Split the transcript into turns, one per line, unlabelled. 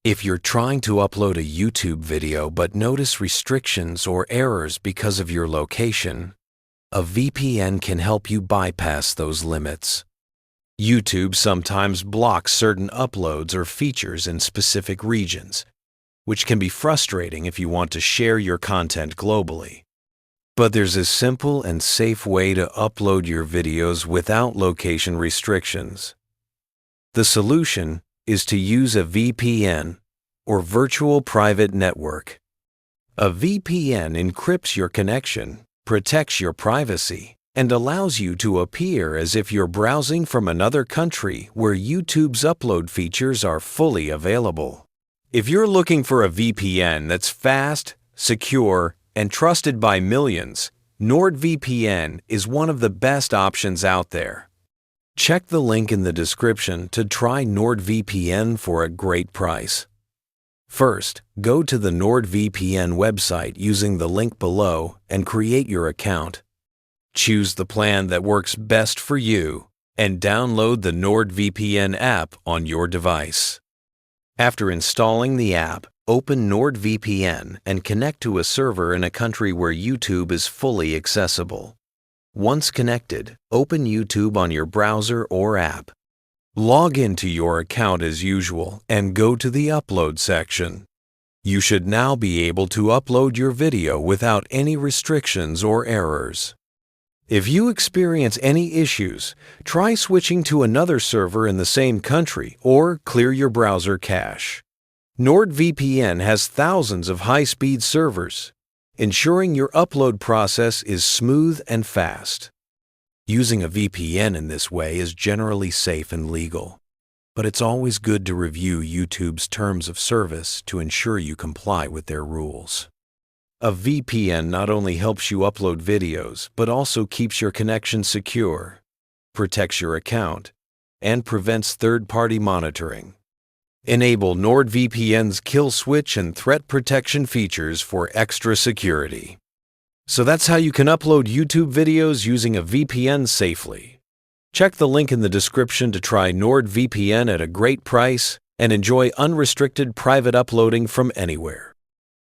If you're trying to upload a YouTube video but notice restrictions or errors because of your location, a VPN can help you bypass those limits. YouTube sometimes blocks certain uploads or features in specific regions, which can be frustrating if you want to share your content globally. But there's a simple and safe way to upload your videos without location restrictions. The solution is to use a VPN, or virtual private network. A VPN encrypts your connection, protects your privacy, and allows you to appear as if you're browsing from another country where YouTube's upload features are fully available. If you're looking for a VPN that's fast, secure, and trusted by millions, NordVPN is one of the best options out there. Check the link in the description to try NordVPN for a great price. First, go to the NordVPN website using the link below and create your account. Choose the plan that works best for you and download the NordVPN app on your device. After installing the app, open NordVPN and connect to a server in a country where YouTube is fully accessible. Once connected, open YouTube on your browser or app. Log into your account as usual and go to the Upload section. You should now be able to upload your video without any restrictions or errors. If you experience any issues, try switching to another server in the same country or clear your browser cache. NordVPN has thousands of high-speed servers, ensuring your upload process is smooth and fast. Using a VPN in this way is generally safe and legal, but it's always good to review YouTube's terms of service to ensure you comply with their rules. A VPN not only helps you upload videos, but also keeps your connection secure, protects your account, and prevents third-party monitoring. Enable NordVPN's kill switch and threat protection features for extra security. So that's how you can upload YouTube videos using a VPN safely. Check the link in the description to try NordVPN at a great price and enjoy unrestricted private uploading from anywhere.